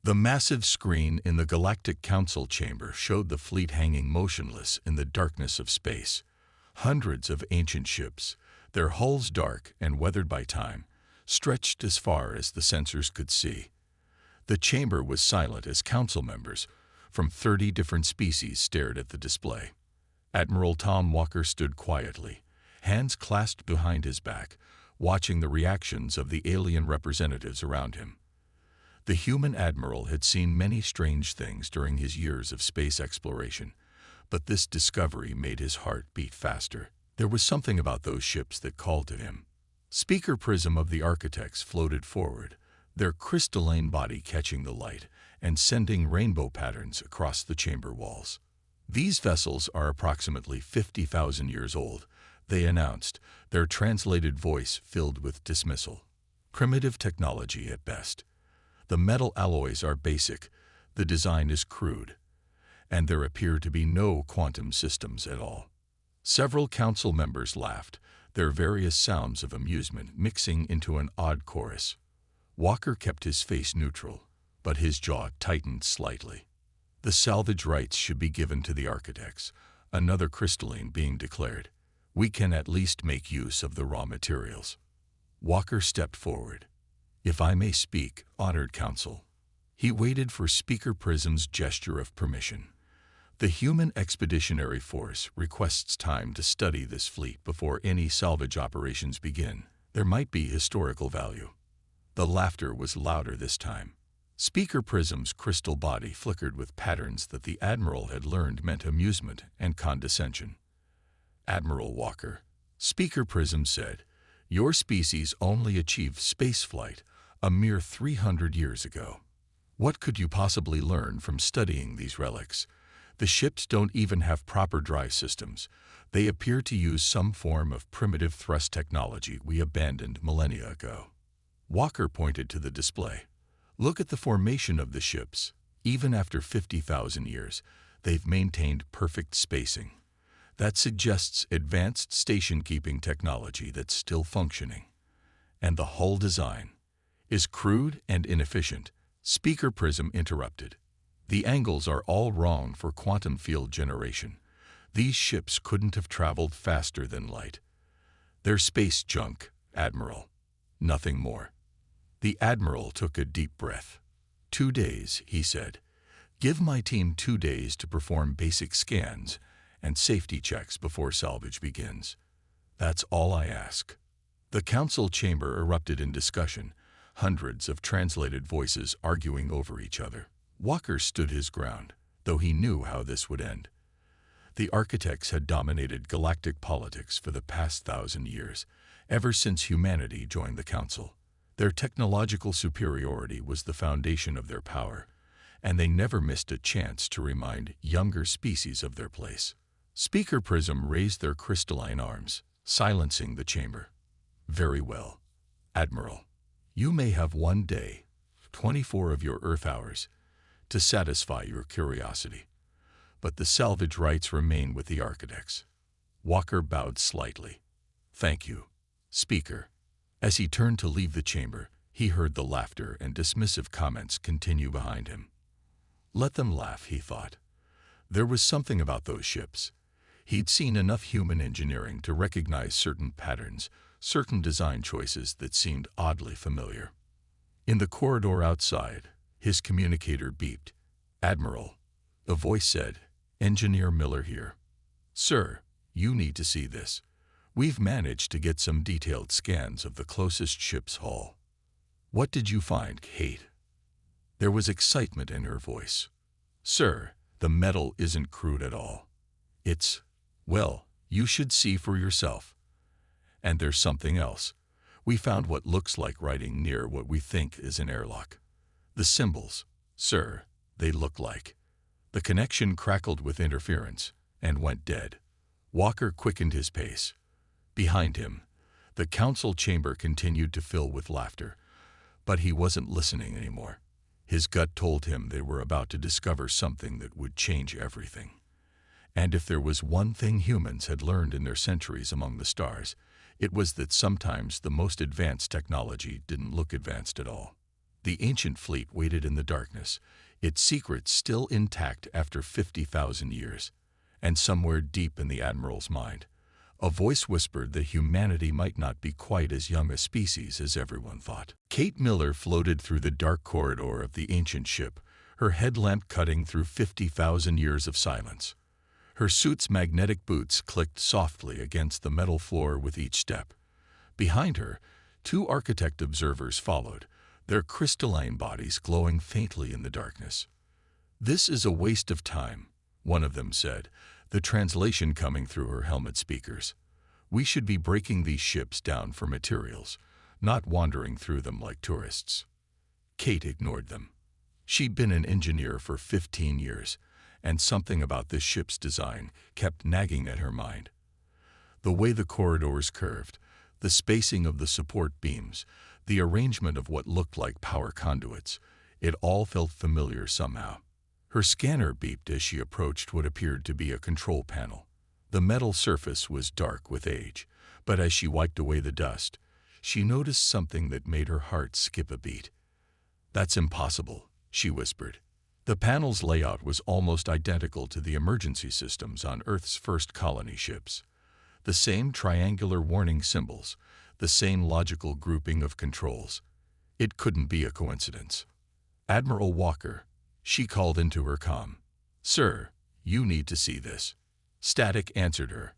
The massive screen in the Galactic Council chamber showed the fleet hanging motionless in the darkness of space. Hundreds of ancient ships, their hulls dark and weathered by time, stretched as far as the sensors could see. The chamber was silent as council members from 30 different species stared at the display. Admiral Tom Walker stood quietly, hands clasped behind his back, watching the reactions of the alien representatives around him. The human admiral had seen many strange things during his years of space exploration, but this discovery made his heart beat faster. There was something about those ships that called to him. Speaker Prism of the architects floated forward, their crystalline body catching the light and sending rainbow patterns across the chamber walls. These vessels are approximately 50,000 years old, they announced, their translated voice filled with dismissal. Primitive technology at best. The metal alloys are basic, the design is crude, and there appear to be no quantum systems at all. Several council members laughed, their various sounds of amusement mixing into an odd chorus. Walker kept his face neutral, but his jaw tightened slightly. The salvage rights should be given to the architects, another crystalline being declared. We can at least make use of the raw materials. Walker stepped forward. If I may speak, honored council. He waited for Speaker Prism's gesture of permission. The Human Expeditionary Force requests time to study this fleet before any salvage operations begin. There might be historical value. The laughter was louder this time. Speaker Prism's crystal body flickered with patterns that the Admiral had learned meant amusement and condescension. Admiral Walker, Speaker Prism said, your species only achieved spaceflight a mere 300 years ago. What could you possibly learn from studying these relics? The ships don't even have proper drive systems. They appear to use some form of primitive thrust technology we abandoned millennia ago. Walker pointed to the display. Look at the formation of the ships. Even after 50,000 years, they've maintained perfect spacing. That suggests advanced station-keeping technology that's still functioning. And the hull design is crude and inefficient. Speaker Prism interrupted. The angles are all wrong for quantum field generation. These ships couldn't have traveled faster than light. They're space junk, Admiral. Nothing more. The Admiral took a deep breath. 2 days, he said. Give my team 2 days to perform basic scans and safety checks before salvage begins. That's all I ask. The council chamber erupted in discussion, hundreds of translated voices arguing over each other. Walker stood his ground, though he knew how this would end. The architects had dominated galactic politics for the past 1,000 years, ever since humanity joined the council. Their technological superiority was the foundation of their power, and they never missed a chance to remind younger species of their place. Speaker Prism raised their crystalline arms, silencing the chamber. Very well, Admiral. You may have 1 day, 24 of your Earth hours, to satisfy your curiosity. But the salvage rights remain with the architects. Walker bowed slightly. Thank you, Speaker. As he turned to leave the chamber, he heard the laughter and dismissive comments continue behind him. Let them laugh, he thought. There was something about those ships. He'd seen enough human engineering to recognize certain patterns, certain design choices that seemed oddly familiar. In the corridor outside, his communicator beeped. Admiral, a voice said, Engineer Miller here. Sir, you need to see this. We've managed to get some detailed scans of the closest ship's hull. What did you find, Kate? There was excitement in her voice. Sir, the metal isn't crude at all. It's, well, you should see for yourself. And there's something else. We found what looks like writing near what we think is an airlock. The symbols, sir, they look like. The connection crackled with interference and went dead. Walker quickened his pace. Behind him, the council chamber continued to fill with laughter, but he wasn't listening anymore. His gut told him they were about to discover something that would change everything. And if there was one thing humans had learned in their centuries among the stars, it was that sometimes the most advanced technology didn't look advanced at all. The ancient fleet waited in the darkness, its secrets still intact after 50,000 years. And somewhere deep in the Admiral's mind, a voice whispered that humanity might not be quite as young a species as everyone thought. Kate Miller floated through the dark corridor of the ancient ship, her headlamp cutting through 50,000 years of silence. Her suit's magnetic boots clicked softly against the metal floor with each step. Behind her, two architect observers followed, their crystalline bodies glowing faintly in the darkness. "This is a waste of time," one of them said, the translation coming through her helmet speakers. "We should be breaking these ships down for materials, not wandering through them like tourists." Kate ignored them. She'd been an engineer for 15 years, and something about this ship's design kept nagging at her mind. The way the corridors curved, the spacing of the support beams, the arrangement of what looked like power conduits, it all felt familiar somehow. Her scanner beeped as she approached what appeared to be a control panel. The metal surface was dark with age, but as she wiped away the dust, she noticed something that made her heart skip a beat. "That's impossible," she whispered. The panel's layout was almost identical to the emergency systems on Earth's first colony ships. The same triangular warning symbols, the same logical grouping of controls. It couldn't be a coincidence. "Admiral Walker," she called into her comm. "Sir, you need to see this." Static answered her.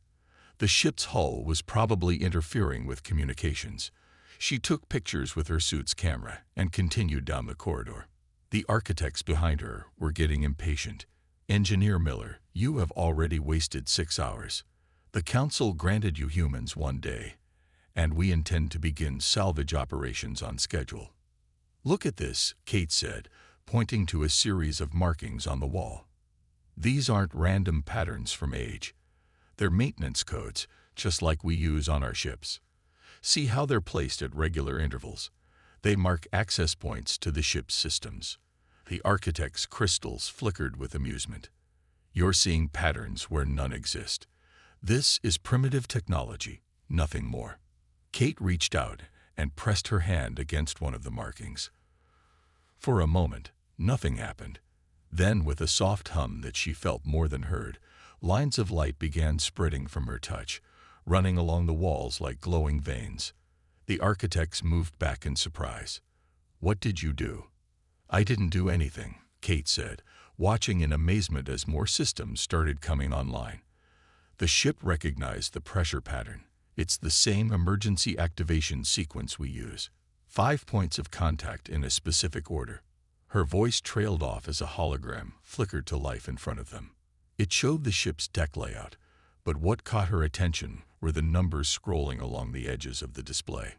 The ship's hull was probably interfering with communications. She took pictures with her suit's camera and continued down the corridor. The architects behind her were getting impatient. "Engineer Miller, you have already wasted 6 hours. The Council granted you humans 1 day, and we intend to begin salvage operations on schedule." "Look at this," Kate said, pointing to a series of markings on the wall. "These aren't random patterns from age. They're maintenance codes, just like we use on our ships. See how they're placed at regular intervals. They mark access points to the ship's systems." The architect's crystals flickered with amusement. "You're seeing patterns where none exist. This is primitive technology, nothing more." Kate reached out and pressed her hand against one of the markings. For a moment, nothing happened. Then, with a soft hum that she felt more than heard, lines of light began spreading from her touch, running along the walls like glowing veins. The architects moved back in surprise. "What did you do?" "I didn't do anything," Kate said, watching in amazement as more systems started coming online. The ship recognized the pressure pattern. "It's the same emergency activation sequence we use. 5 points of contact in a specific order." Her voice trailed off as a hologram flickered to life in front of them. It showed the ship's deck layout, but what caught her attention were the numbers scrolling along the edges of the display.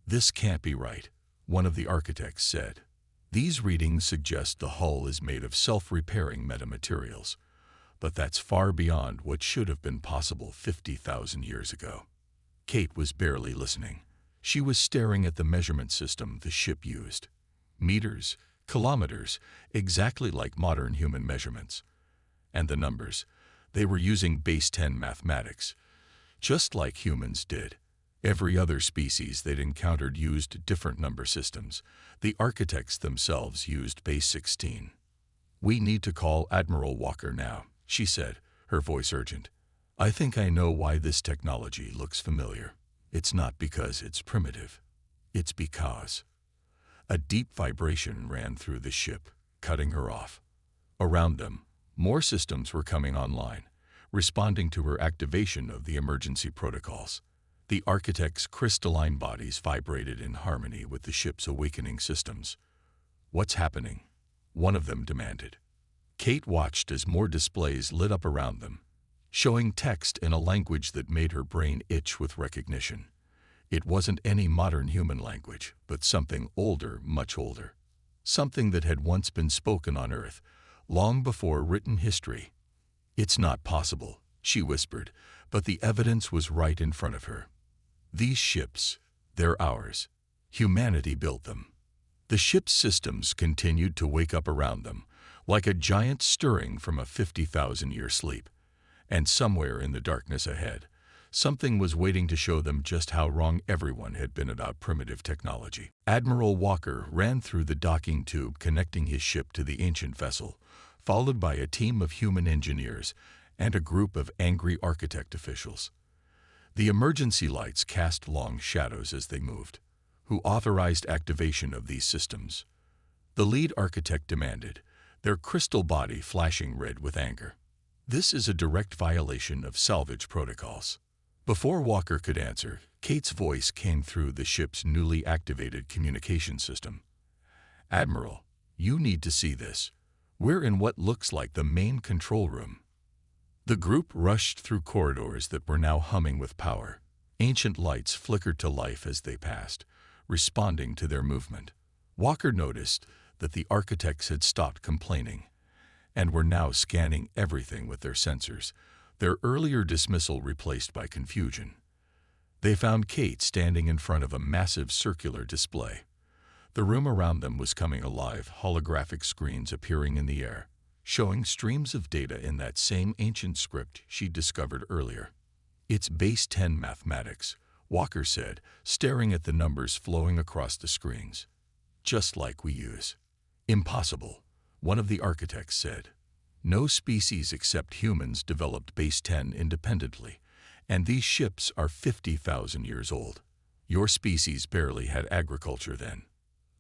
"This can't be right," one of the architects said. "These readings suggest the hull is made of self-repairing metamaterials, but that's far beyond what should have been possible 50,000 years ago." Kate was barely listening. She was staring at the measurement system the ship used. Meters, kilometers, exactly like modern human measurements. And the numbers, they were using base 10 mathematics, just like humans did. Every other species they'd encountered used different number systems. The architects themselves used base 16. "We need to call Admiral Walker now," she said, her voice urgent. "I think I know why this technology looks familiar. It's not because it's primitive. It's because..." A deep vibration ran through the ship, cutting her off. Around them, more systems were coming online, responding to her activation of the emergency protocols. The architects' crystalline bodies vibrated in harmony with the ship's awakening systems. "What's happening?" one of them demanded. Kate watched as more displays lit up around them, showing text in a language that made her brain itch with recognition. It wasn't any modern human language, but something older, much older. Something that had once been spoken on Earth, long before written history. "It's not possible," she whispered, but the evidence was right in front of her. "These ships, they're ours. Humanity built them." The ship's systems continued to wake up around them, like a giant stirring from a 50,000-year sleep. And somewhere in the darkness ahead, Something was waiting to show them just how wrong everyone had been about primitive technology. Admiral Walker ran through the docking tube connecting his ship to the ancient vessel, followed by a team of human engineers and a group of angry architect officials. The emergency lights cast long shadows as they moved. Who authorized activation of these systems? The lead architect demanded, their crystal body flashing red with anger. This is a direct violation of salvage protocols. Before Walker could answer, Kate's voice came through the ship's newly activated communication system. Admiral, you need to see this. We're in what looks like the main control room. The group rushed through corridors that were now humming with power. Ancient lights flickered to life as they passed, responding to their movement. Walker noticed that the architects had stopped complaining and were now scanning everything with their sensors, their earlier dismissal replaced by confusion. They found Kate standing in front of a massive circular display. The room around them was coming alive, holographic screens appearing in the air, showing streams of data in that same ancient script she'd discovered earlier. It's base 10 mathematics, Walker said, staring at the numbers flowing across the screens. Just like we use. Impossible, one of the architects said. No species except humans developed base 10 independently, and these ships are 50,000 years old. Your species barely had agriculture then.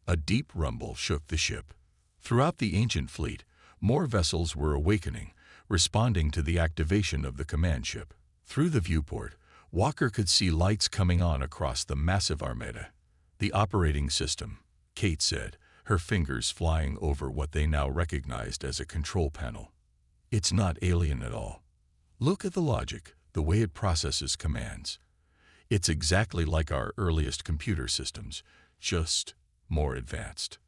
A deep rumble shook the ship. Throughout the ancient fleet, more vessels were awakening, responding to the activation of the command ship. Through the viewport, Walker could see lights coming on across the massive armada. The operating system, Kate said, her fingers flying over what they now recognized as a control panel. It's not alien at all. Look at the logic, the way it processes commands. It's exactly like our earliest computer systems, just more advanced.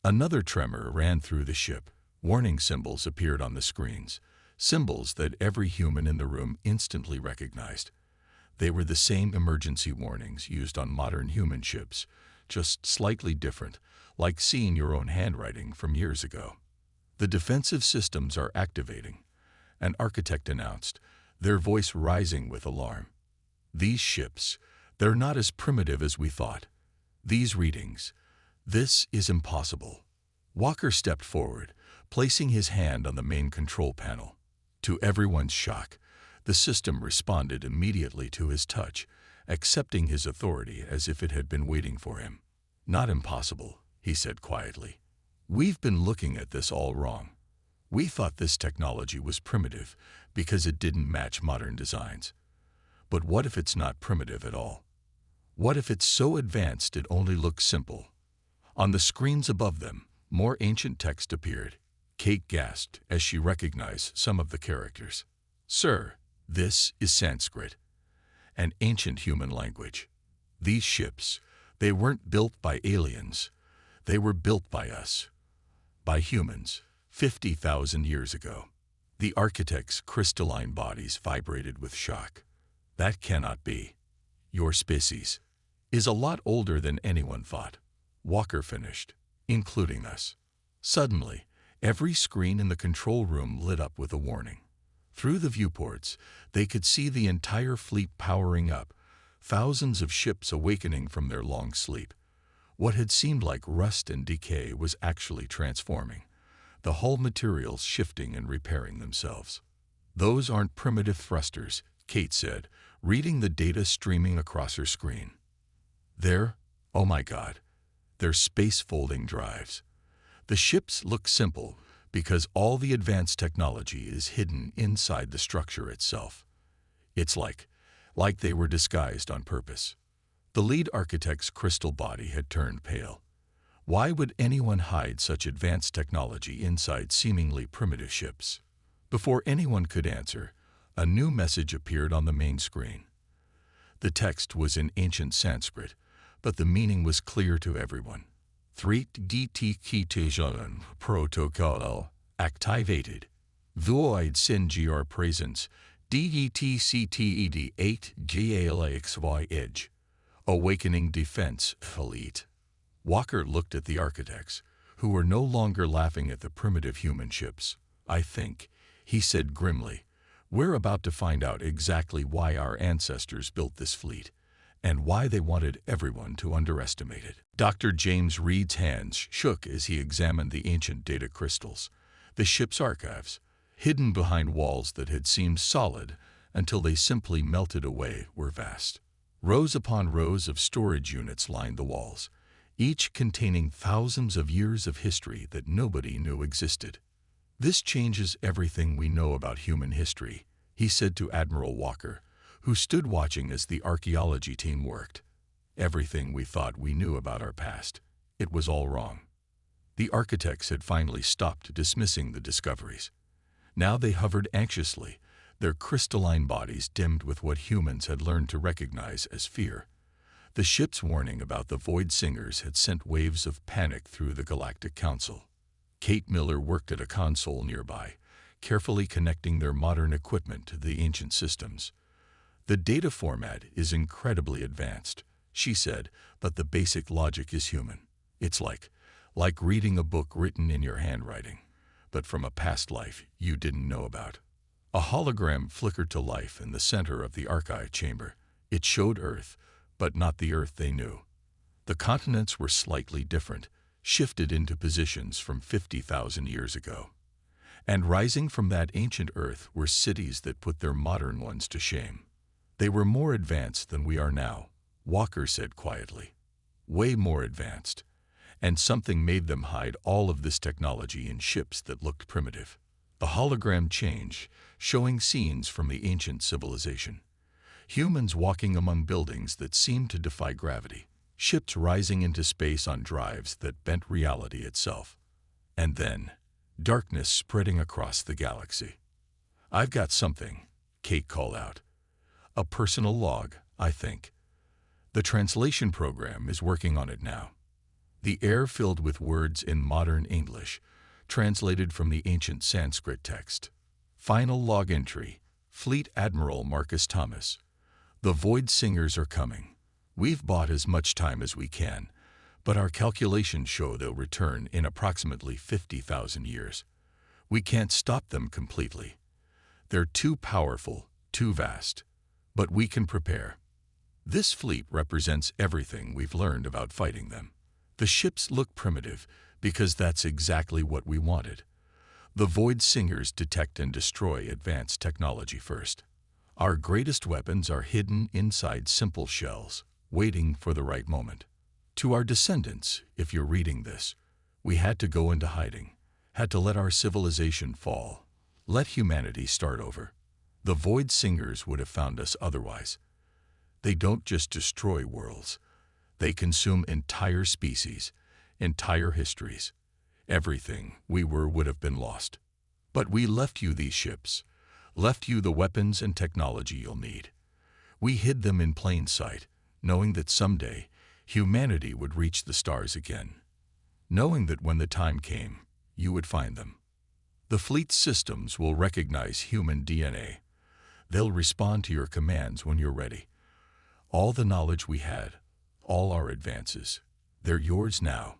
Another tremor ran through the ship. Warning symbols appeared on the screens, symbols that every human in the room instantly recognized. They were the same emergency warnings used on modern human ships, just slightly different, like seeing your own handwriting from years ago. The defensive systems are activating, an architect announced, their voice rising with alarm. These ships, they're not as primitive as we thought. These readings, this is impossible. Walker stepped forward, placing his hand on the main control panel. To everyone's shock, the system responded immediately to his touch, accepting his authority as if it had been waiting for him. Not impossible, he said quietly. We've been looking at this all wrong. We thought this technology was primitive because it didn't match modern designs. But what if it's not primitive at all? What if it's so advanced it only looks simple? On the screens above them, more ancient text appeared. Kate gasped as she recognized some of the characters. Sir, this is Sanskrit, an ancient human language. These ships, they weren't built by aliens. They were built by us, by humans, 50,000 years ago. The architects' crystalline bodies vibrated with shock. That cannot be. Your species is a lot older than anyone thought. Walker finished, including us. Suddenly, every screen in the control room lit up with a warning. Through the viewports, they could see the entire fleet powering up, thousands of ships awakening from their long sleep. What had seemed like rust and decay was actually transforming, the hull materials shifting and repairing themselves. Those aren't primitive thrusters, Kate said, reading the data streaming across her screen. They're, oh my God, they're space-folding drives. The ships look simple because all the advanced technology is hidden inside the structure itself. It's like they were disguised on purpose. The lead architect's crystal body had turned pale. Why would anyone hide such advanced technology inside seemingly primitive ships? Before anyone could answer, a new message appeared on the main screen. The text was in ancient Sanskrit, but the meaning was clear to everyone. 3D protocol activated. Void Singior presence. DETCTED 8 GALXY Edge. Awakening Defense Elite. Walker looked at the architects, who were no longer laughing at the primitive human ships. I think, he said grimly, We're about to find out exactly why our ancestors built this fleet and why they wanted everyone to underestimate it. Dr. James Reed's hands shook as he examined the ancient data crystals, the ship's archives, hidden behind walls that had seemed solid until they simply melted away, were vast. Rows upon rows of storage units lined the walls, each containing thousands of years of history that nobody knew existed. "This changes everything we know about human history," he said to Admiral Walker, who stood watching as the archaeology team worked. "Everything we thought we knew about our past, it was all wrong." The architects had finally stopped dismissing the discoveries. Now they hovered anxiously, their crystalline bodies dimmed with what humans had learned to recognize as fear. The ship's warning about the Void Singers had sent waves of panic through the Galactic Council. Kate Miller worked at a console nearby, carefully connecting their modern equipment to the ancient systems. "The data format is incredibly advanced," she said, "but the basic logic is human. It's like reading a book written in your handwriting, but from a past life you didn't know about." A hologram flickered to life in the center of the archive chamber. It showed Earth, but not the Earth they knew. The continents were slightly different, shifted into positions from 50,000 years ago. And rising from that ancient Earth were cities that put their modern ones to shame. "They were more advanced than we are now," Walker said quietly. "Way more advanced. And something made them hide all of this technology in ships that looked primitive." The hologram changed, showing scenes from the ancient civilization. Humans walking among buildings that seemed to defy gravity. Ships rising into space on drives that bent reality itself. And then, darkness spreading across the galaxy. "I've got something," Kate called out. "A personal log, I think. The translation program is working on it now." The air filled with words in modern English, translated from the ancient Sanskrit text. Final log entry: Fleet Admiral Marcus Thomas. "The Void Singers are coming. We've bought as much time as we can, but our calculations show they'll return in approximately 50,000 years. We can't stop them completely. They're too powerful, too vast. But we can prepare. This fleet represents everything we've learned about fighting them. The ships look primitive because that's exactly what we wanted. The Void Singers detect and destroy advanced technology first. Our greatest weapons are hidden inside simple shells, waiting for the right moment. To our descendants, if you're reading this, we had to go into hiding, had to let our civilization fall, let humanity start over. The Void Singers would have found us otherwise. They don't just destroy worlds. They consume entire species, entire histories. Everything we were would have been lost. But we left you these ships, left you the weapons and technology you'll need. We hid them in plain sight, knowing that someday humanity would reach the stars again. Knowing that when the time came, you would find them. The fleet's systems will recognize human DNA. They'll respond to your commands when you're ready. All the knowledge we had, all our advances, they're yours now.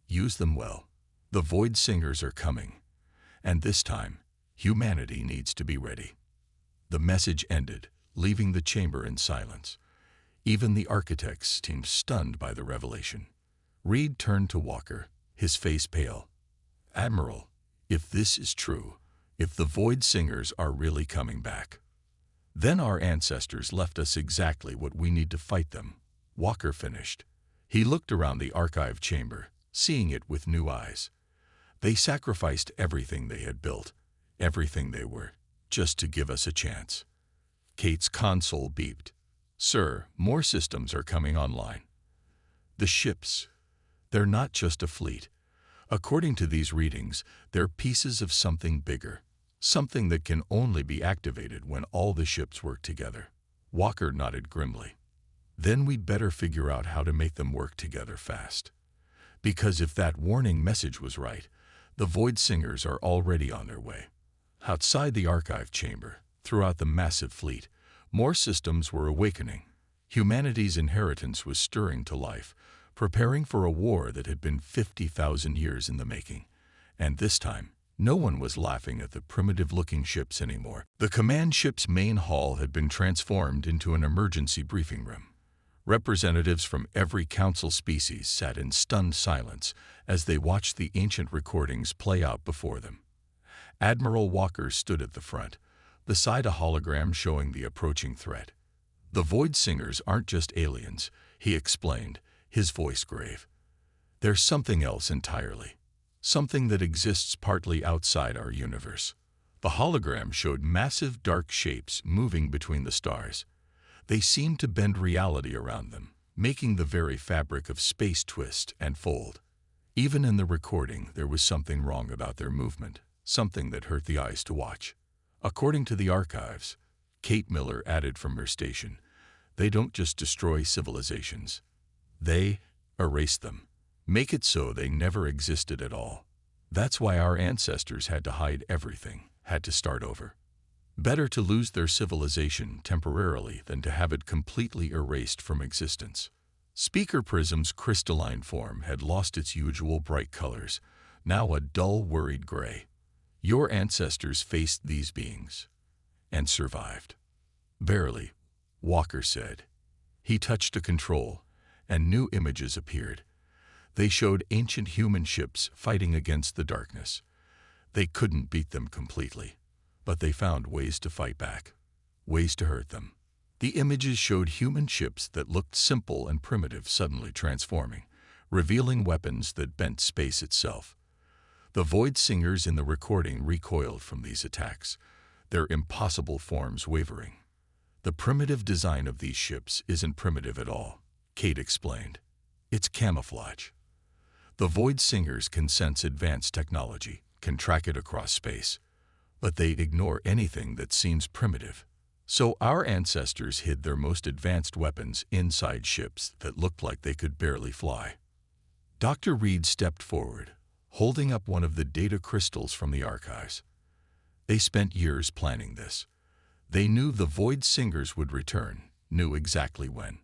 Use them well. The Void Singers are coming, and this time, humanity needs to be ready." The message ended, leaving the chamber in silence. Even the architects seemed stunned by the revelation. Reed turned to Walker, his face pale. "Admiral, if this is true, if the Void Singers are really coming back, then our ancestors left us exactly what we need to fight them," Walker finished. He looked around the archive chamber, seeing it with new eyes. They sacrificed everything they had built, everything they were, just to give us a chance. Kate's console beeped. "Sir, more systems are coming online." The ships, they're not just a fleet. According to these readings, they're pieces of something bigger, something that can only be activated when all the ships work together. Walker nodded grimly. "Then we'd better figure out how to make them work together fast. Because if that warning message was right, the Void Singers are already on their way." Outside the archive chamber, throughout the massive fleet, more systems were awakening. Humanity's inheritance was stirring to life, preparing for a war that had been 50,000 years in the making. And this time, No one was laughing at the primitive-looking ships anymore. The command ship's main hall had been transformed into an emergency briefing room. Representatives from every council species sat in stunned silence as they watched the ancient recordings play out before them. Admiral Walker stood at the front, beside a hologram showing the approaching threat. "The Void Singers aren't just aliens," he explained, his voice grave. "There's something else entirely. Something that exists partly outside our universe." The hologram showed massive dark shapes moving between the stars. They seemed to bend reality around them, making the very fabric of space twist and fold. Even in the recording, there was something wrong about their movement, something that hurt the eyes to watch. According to the archives, Kate Miller added from her station, "They don't just destroy civilizations. They erase them. Make it so they never existed at all. That's why our ancestors had to hide everything, had to start over. Better to lose their civilization temporarily than to have it completely erased from existence." Speaker Prism's crystalline form had lost its usual bright colors, now a dull, worried gray. "Your ancestors faced these beings and survived." "Barely," Walker said. He touched a control, and new images appeared. They showed ancient human ships fighting against the darkness. They couldn't beat them completely, but they found ways to fight back, ways to hurt them. The images showed human ships that looked simple and primitive suddenly transforming, revealing weapons that bent space itself. The Void Singers in the recording recoiled from these attacks, their impossible forms wavering. "The primitive design of these ships isn't primitive at all," Kate explained. "It's camouflage. The Void Singers can sense advanced technology, can track it across space, but they ignore anything that seems primitive. So our ancestors hid their most advanced weapons inside ships that looked like they could barely fly." Dr. Reed stepped forward, holding up one of the data crystals from the archives. "They spent years planning this. They knew the Void Singers would return, knew exactly when.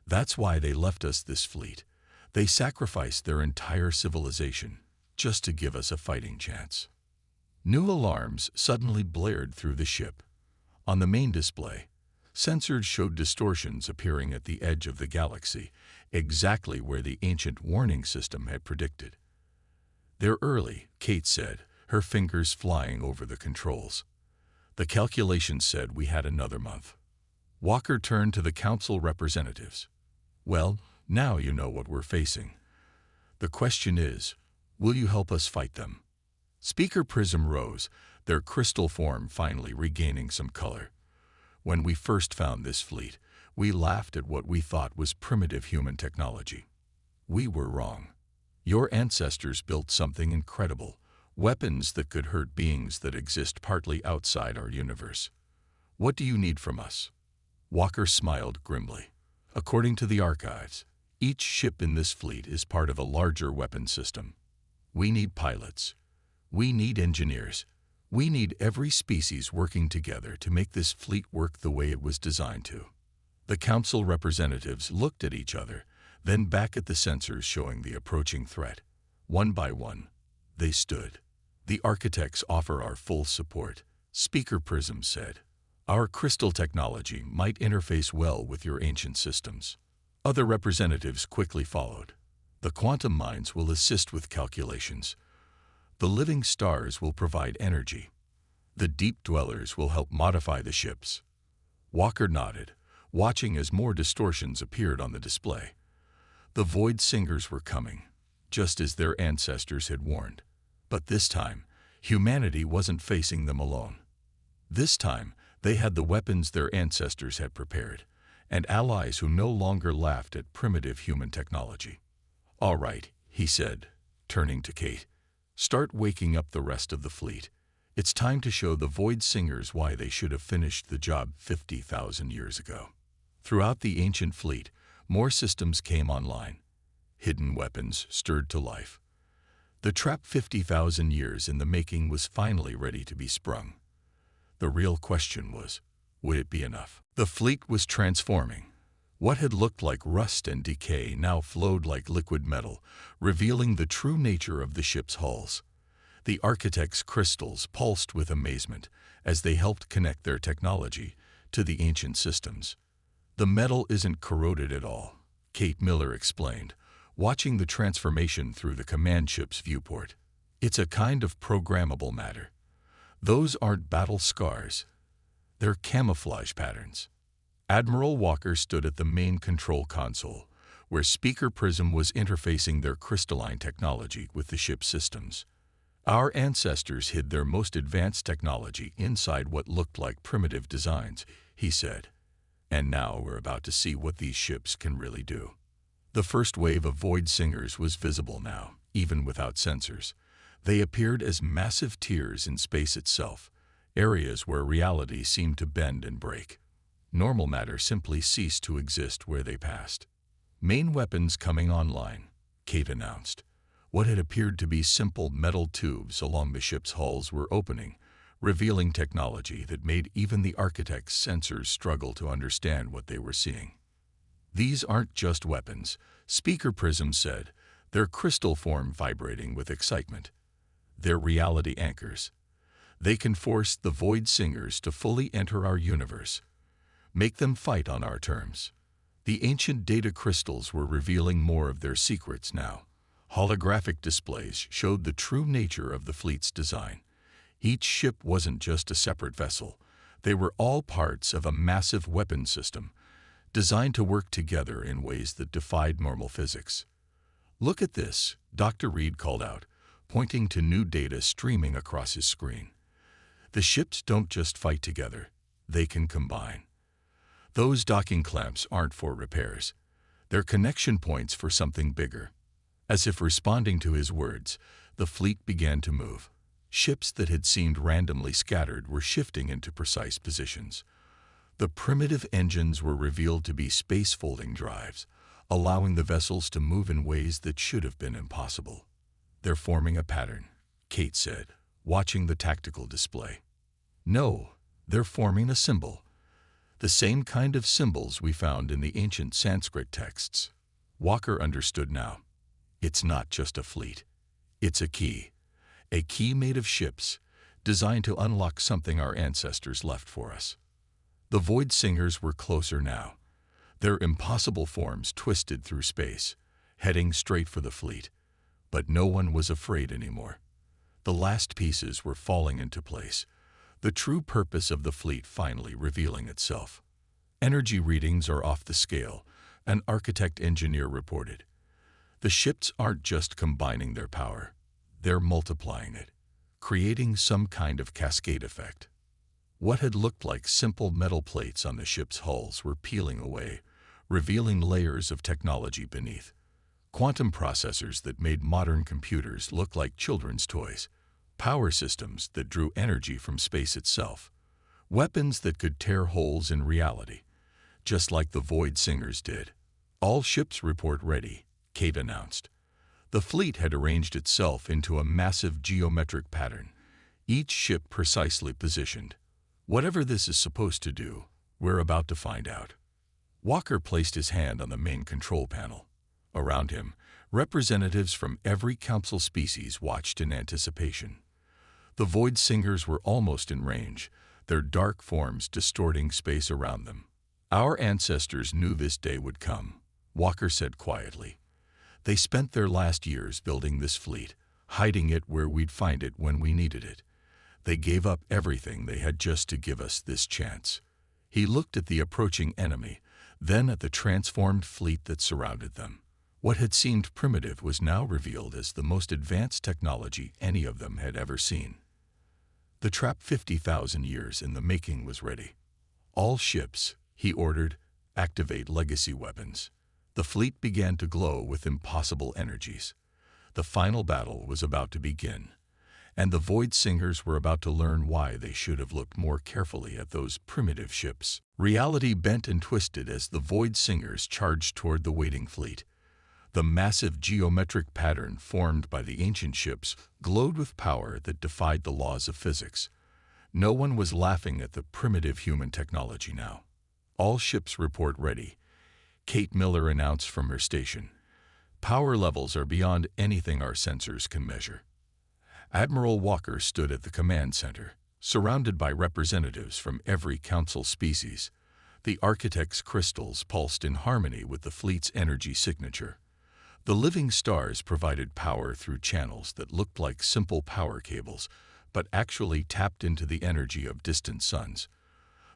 That's why they left us this fleet. They sacrificed their entire civilization just to give us a fighting chance." New alarms suddenly blared through the ship. On the main display, sensors showed distortions appearing at the edge of the galaxy, exactly where the ancient warning system had predicted. "They're early," Kate said, her fingers flying over the controls. "The calculations said we had another month." Walker turned to the council representatives. "Well, now you know what we're facing. The question is, will you help us fight them?" Speaker Prism rose, their crystal form finally regaining some color. "When we first found this fleet, we laughed at what we thought was primitive human technology. We were wrong. Your ancestors built something incredible, weapons that could hurt beings that exist partly outside our universe. What do you need from us?" Walker smiled grimly. "According to the archives, each ship in this fleet is part of a larger weapon system. We need pilots. We need engineers. We need every species working together to make this fleet work the way it was designed to." The council representatives looked at each other, then back at the sensors showing the approaching threat. One by one, they stood. "The architects offer our full support," Speaker Prism said. "Our crystal technology might interface well with your ancient systems." Other representatives quickly followed. "The quantum mines will assist with calculations. The living stars will provide energy. The deep dwellers will help modify the ships." Walker nodded, watching as more distortions appeared on the display. The Void Singers were coming, just as their ancestors had warned. But this time, humanity wasn't facing them alone. This time, they had the weapons their ancestors had prepared, and allies who no longer laughed at primitive human technology. "All right," he said, turning to Kate. "Start waking up the rest of the fleet. It's time to show the Void Singers why they should have finished the job 50,000 years ago." Throughout the ancient fleet, more systems came online. Hidden weapons stirred to life. The trap 50,000 years in the making was finally ready to be sprung. The real question was, would it be enough? The fleet was transforming. What had looked like rust and decay now flowed like liquid metal, revealing the true nature of the ship's hulls. The architects' crystals pulsed with amazement as they helped connect their technology to the ancient systems. The metal isn't corroded at all, Kate Miller explained, watching the transformation through the command ship's viewport. It's a kind of programmable matter. Those aren't battle scars. They're camouflage patterns. Admiral Walker stood at the main control console, where Speaker Prism was interfacing their crystalline technology with the ship's systems. Our ancestors hid their most advanced technology inside what looked like primitive designs, he said. And now we're about to see what these ships can really do. The first wave of Void Singers was visible now, even without sensors. They appeared as massive tears in space itself, areas where reality seemed to bend and break. Normal matter simply ceased to exist where they passed. Main weapons coming online, Kate announced. What had appeared to be simple metal tubes along the ship's hulls were opening, revealing technology that made even the architect's sensors struggle to understand what they were seeing. These aren't just weapons, Speaker Prism said, their crystal form vibrating with excitement. They're reality anchors. They can force the Void Singers to fully enter our universe, make them fight on our terms. The ancient data crystals were revealing more of their secrets now. Holographic displays showed the true nature of the fleet's design. Each ship wasn't just a separate vessel. They were all parts of a massive weapon system, designed to work together in ways that defied normal physics. "Look at this," Dr. Reed called out, pointing to new data streaming across his screen. "The ships don't just fight together, they can combine. Those docking clamps aren't for repairs. They're connection points for something bigger." As if responding to his words, the fleet began to move. Ships that had seemed randomly scattered were shifting into precise positions. The primitive engines were revealed to be space-folding drives, allowing the vessels to move in ways that should have been impossible. "They're forming a pattern," Kate said, watching the tactical display. "No, they're forming a symbol. The same kind of symbols we found in the ancient Sanskrit texts." Walker understood now. It's not just a fleet. It's a key made of ships, designed to unlock something our ancestors left for us. The Void Singers were closer now, their impossible forms twisted through space, heading straight for the fleet. But no one was afraid anymore. The last pieces were falling into place, the true purpose of the fleet finally revealing itself. "Energy readings are off the scale," an architect-engineer reported. "The ships aren't just combining their power, they're multiplying it, creating some kind of cascade effect." What had looked like simple metal plates on the ship's hulls were peeling away, revealing layers of technology beneath. Quantum processors that made modern computers look like children's toys, power systems that drew energy from space itself, weapons that could tear holes in reality, just like the Void Singers did. "All ships report ready," Kate announced. The fleet had arranged itself into a massive geometric pattern, each ship precisely positioned. "Whatever this is supposed to do, we're about to find out." Walker placed his hand on the main control panel. Around him, representatives from every council species watched in anticipation. The Void Singers were almost in range, their dark forms distorting space around them. "Our ancestors knew this day would come," Walker said quietly. "They spent their last years building this fleet, hiding it where we'd find it when we needed it. They gave up everything they had just to give us this chance." He looked at the approaching enemy, then at the transformed fleet that surrounded them. What had seemed primitive was now revealed as the most advanced technology any of them had ever seen. The trap 50,000 years in the making was ready. "All ships," he ordered, "activate legacy weapons." The fleet began to glow with impossible energies. The final battle was about to begin, and the Void Singers were about to learn why they should have looked more carefully at those primitive ships. Reality bent and twisted as the Void Singers charged toward the waiting fleet. The massive geometric pattern formed by the ancient ships glowed with power that defied the laws of physics. No one was laughing at the primitive human technology now. "All ships report ready," Kate Miller announced from her station. "Power levels are beyond anything our sensors can measure." Admiral Walker stood at the command center, surrounded by representatives from every council species. The architect's crystals pulsed in harmony with the fleet's energy signature. The living stars provided power through channels that looked like simple power cables, but actually tapped into the energy of distant suns.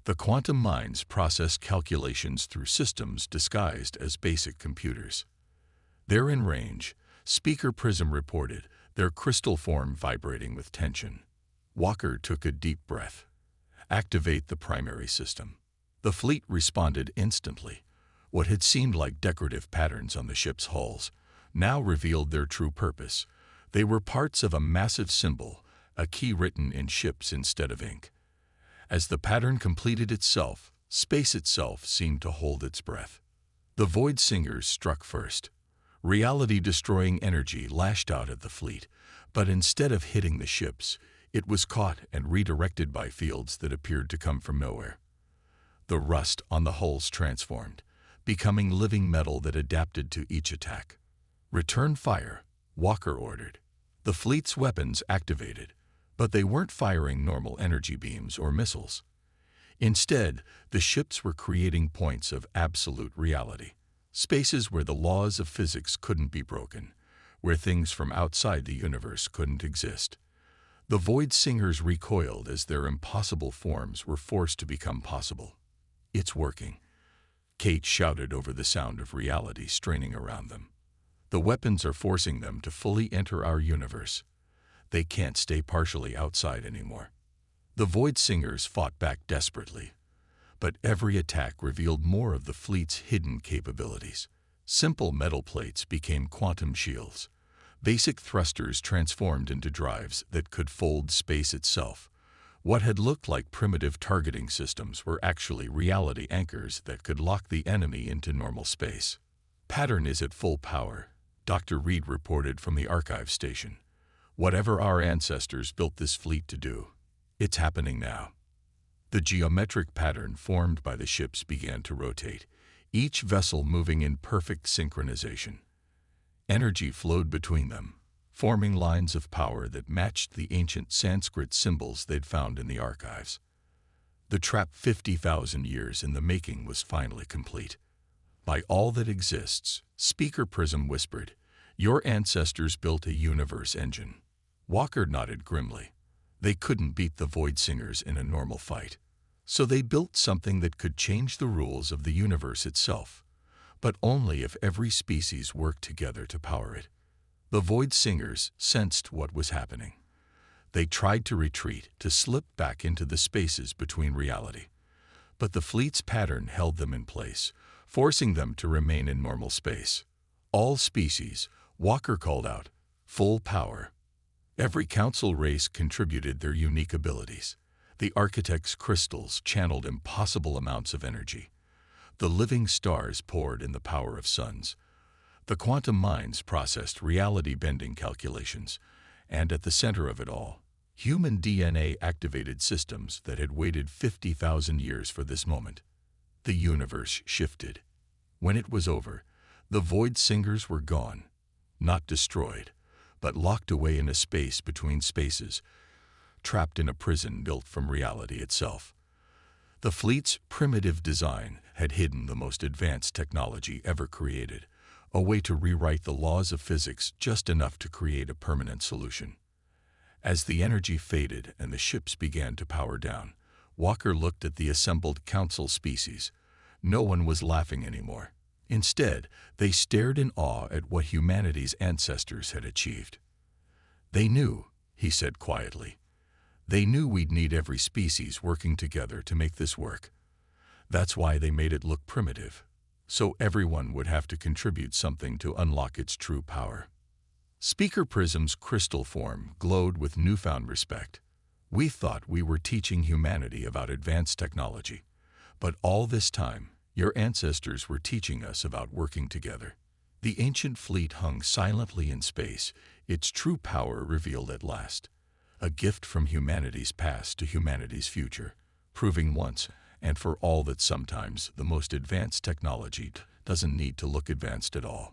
The quantum minds processed calculations through systems disguised as basic computers. They're in range, Speaker Prism reported, their crystal form vibrating with tension. Walker took a deep breath. Activate the primary system. The fleet responded instantly. What had seemed like decorative patterns on the ship's hulls now revealed their true purpose. They were parts of a massive symbol, a key written in ships instead of ink. As the pattern completed itself, space itself seemed to hold its breath. The Void Singers struck first. Reality-destroying energy lashed out at the fleet, but instead of hitting the ships, it was caught and redirected by fields that appeared to come from nowhere. The rust on the hulls transformed, becoming living metal that adapted to each attack. Return fire, Walker ordered. The fleet's weapons activated, but they weren't firing normal energy beams or missiles. Instead, the ships were creating points of absolute reality, spaces where the laws of physics couldn't be broken, where things from outside the universe couldn't exist. The Void Singers recoiled as their impossible forms were forced to become possible. It's working, Kate shouted over the sound of reality straining around them. The weapons are forcing them to fully enter our universe. They can't stay partially outside anymore. The Void Singers fought back desperately, but every attack revealed more of the fleet's hidden capabilities. Simple metal plates became quantum shields. Basic thrusters transformed into drives that could fold space itself. What had looked like primitive targeting systems were actually reality anchors that could lock the enemy into normal space. Pattern is at full power, Dr. Reed reported from the archive station. Whatever our ancestors built this fleet to do, it's happening now. The geometric pattern formed by the ships began to rotate, each vessel moving in perfect synchronization. Energy flowed between them, forming lines of power that matched the ancient Sanskrit symbols they'd found in the archives. The trap 50,000 years in the making was finally complete. By all that exists, Speaker Prism whispered, your ancestors built a universe engine. Walker nodded grimly. They couldn't beat the Void Singers in a normal fight. So they built something that could change the rules of the universe itself, but only if every species worked together to power it. The Void Singers sensed what was happening. They tried to retreat, to slip back into the spaces between reality. But the fleet's pattern held them in place, forcing them to remain in normal space. All species, Walker called out, full power. Every council race contributed their unique abilities. The architect's crystals channeled impossible amounts of energy. The living stars poured in the power of suns. The quantum minds processed reality-bending calculations, and at the center of it all, human DNA-activated systems that had waited 50,000 years for this moment. The universe shifted. When it was over, the Void Singers were gone, not destroyed, but locked away in a space between spaces, trapped in a prison built from reality itself. The fleet's primitive design had hidden the most advanced technology ever created, a way to rewrite the laws of physics just enough to create a permanent solution. As the energy faded and the ships began to power down, Walker looked at the assembled council species. No one was laughing anymore. Instead, they stared in awe at what humanity's ancestors had achieved. They knew, he said quietly. They knew we'd need every species working together to make this work. That's why they made it look primitive, so everyone would have to contribute something to unlock its true power. Speaker Prism's crystal form glowed with newfound respect. We thought we were teaching humanity about advanced technology, but all this time, your ancestors were teaching us about working together. The ancient fleet hung silently in space, its true power revealed at last. A gift from humanity's past to humanity's future, proving once and for all that sometimes the most advanced technology doesn't need to look advanced at all.